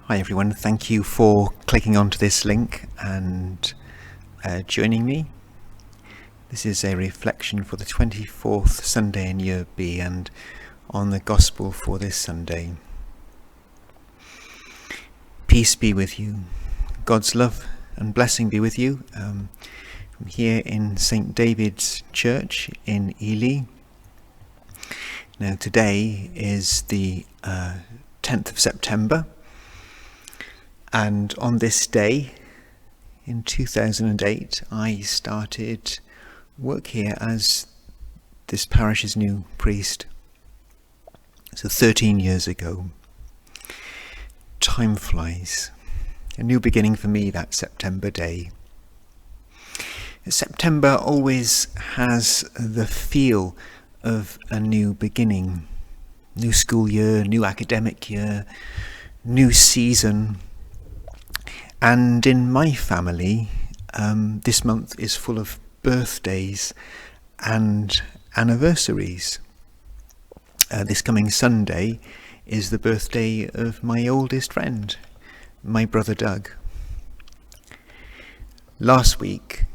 Hi everyone, thank you for clicking onto this link and joining me. This is a reflection for the 24th Sunday in Year B and on the Gospel for this Sunday. Peace be with you. God's love and blessing be with you. From here in St. David's Church in Ely. Now today is the 10th of September. And on this day, in 2008, I started work here as this parish's new priest. So 13 years ago. Time flies. A new beginning for me that September day. September always has the feel of a new beginning. New school year, new academic year, new season. And in my family, this month is full of birthdays and anniversaries. This coming Sunday is the birthday of my oldest friend, my brother Doug. Last week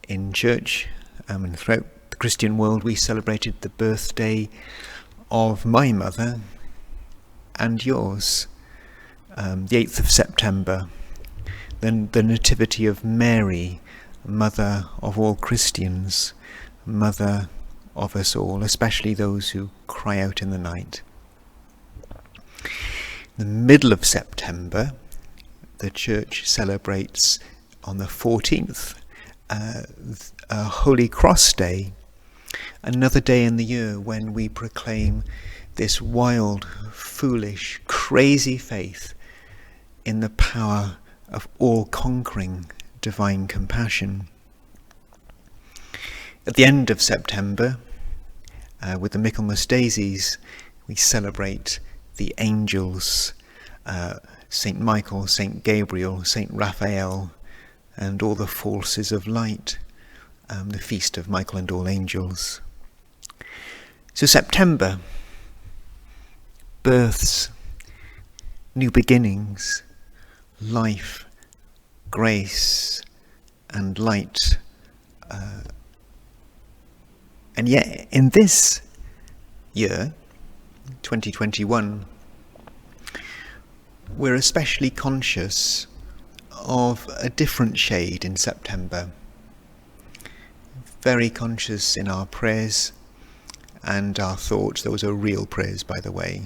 in church and throughout the Christian world, we celebrated the birthday of my mother and yours, the 8th of September. Then the Nativity of Mary, Mother of all Christians, Mother of us all, especially those who cry out in the night. The middle of September, the Church celebrates on the 14th, a Holy Cross Day, another day in the year when we proclaim this wild, foolish, crazy faith in the power of all-conquering divine compassion. At the end of September, with the Michaelmas Daisies, we celebrate the angels, St. Michael, St. Gabriel, St. Raphael, and all the forces of light, the feast of Michael and all angels. So September, births, new beginnings, life, grace and light. And yet in this year, 2021, we're especially conscious of a different shade in September. Very conscious in our prayers and our thoughts. Those are real prayers, by the way.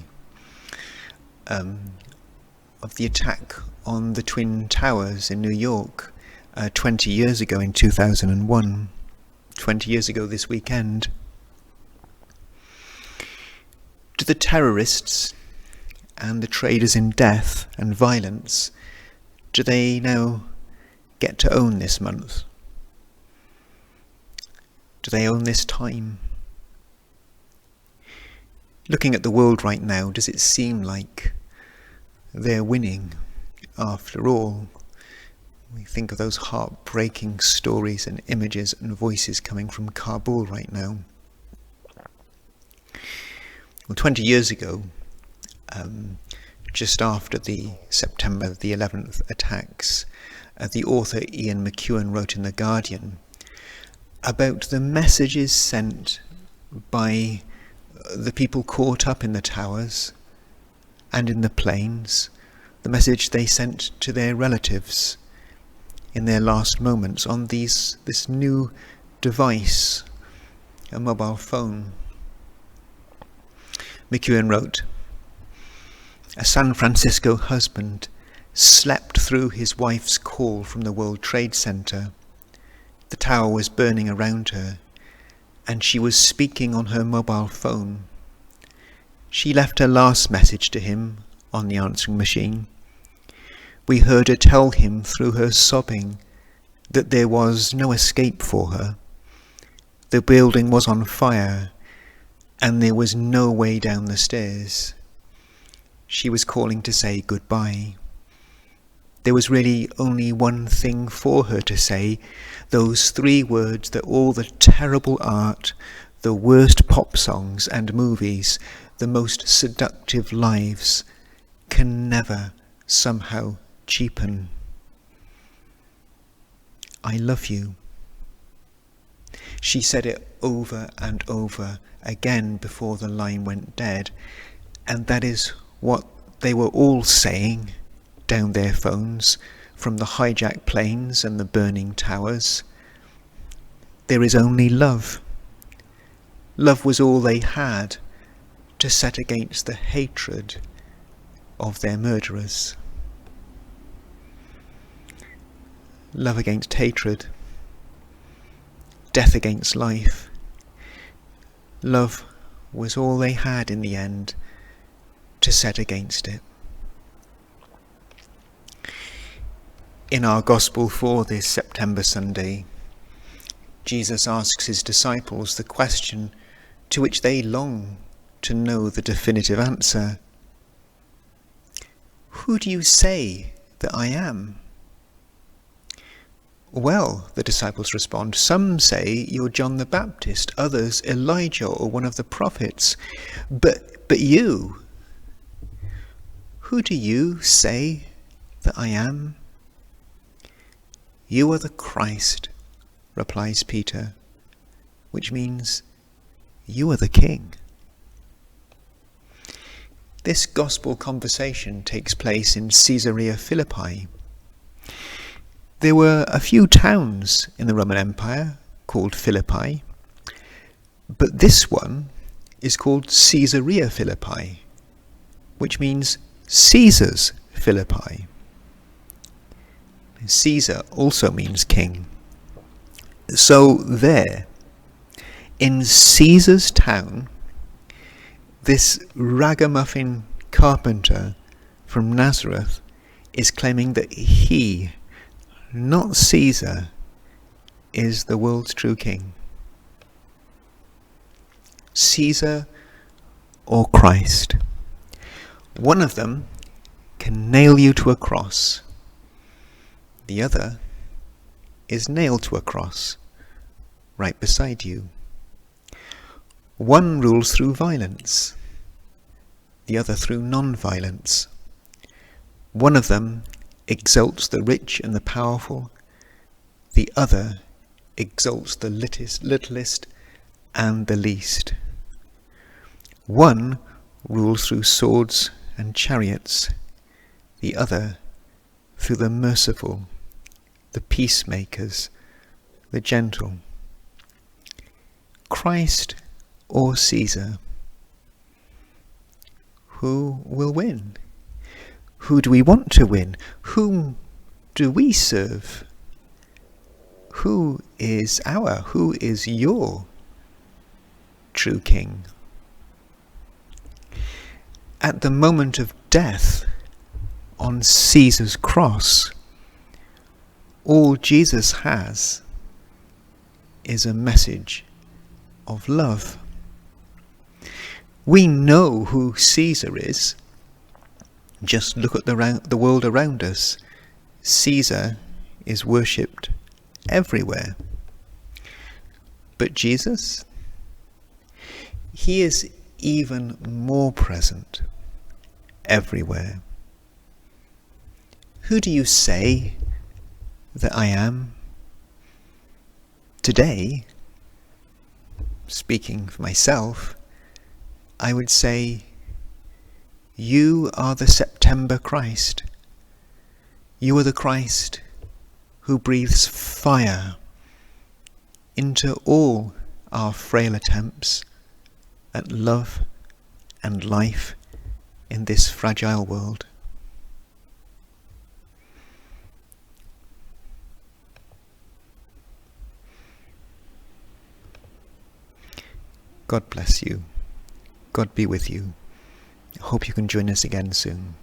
Of the attack on the Twin Towers in New York 20 years ago in 2001, 20 years ago this weekend. Do the terrorists and the traders in death and violence, do they now get to own this month? Do they own this time? Looking at the world right now, does it seem like they're winning after all? We think of those heartbreaking stories and images and voices coming from Kabul right now. Well, 20 years ago, just after the September the 11th attacks, the author Ian McEwan wrote in The Guardian about the messages sent by the people caught up in the towers and in the planes, the message they sent to their relatives in their last moments on this new device, a mobile phone. McEwan wrote, "A San Francisco husband slept through his wife's call from the World Trade Center. The tower was burning around her, and she was speaking on her mobile phone. She left her last message to him on the answering machine. We heard her tell him through her sobbing that there was no escape for her. The building was on fire and there was no way down the stairs. She was calling to say goodbye. There was really only one thing for her to say, those 3 words that all the terrible art, the worst pop songs and movies, the most seductive lives can never somehow cheapen. I love you. She said it over and over again before the line went dead, and that is what they were all saying down their phones from the hijacked planes and the burning towers. There is only love. Love was all they had to set against the hatred of their murderers. Love against hatred. Death against life. Love was all they had in the end to set against it. In our Gospel for this September Sunday, Jesus asks his disciples the question to which they long to know the definitive answer. Who do you say that I am? Well, the disciples respond, some say you're John the Baptist, others Elijah or one of the prophets. But you, who do you say that I am? You are the Christ, replies Peter, which means you are the King. This gospel conversation takes place in Caesarea Philippi. There were a few towns in the Roman Empire called Philippi, but this one is called Caesarea Philippi, which means Caesar's Philippi. Caesar also means king. So there, in Caesar's town, this ragamuffin carpenter from Nazareth is claiming that he, not Caesar, is the world's true king. Caesar or Christ. One of them can nail you to a cross. The other is nailed to a cross right beside you. One rules through violence, the other through non-violence. One of them exalts the rich and the powerful, the other exalts the littlest and the least. One rules through swords and chariots, the other through the merciful, the peacemakers, the gentle. Christ or Caesar? Who will win? Who do we want to win? Whom do we serve? Who is your true king? At the moment of death on Caesar's cross, all Jesus has is a message of love. We know who Caesar is. Just look at the world around us. Caesar is worshipped everywhere. But Jesus, he is even more present everywhere. Who do you say that I am? Today, speaking for myself, I would say, you are the September Christ. You are the Christ who breathes fire into all our frail attempts at love and life in this fragile world. God bless you. God be with you. I hope you can join us again soon.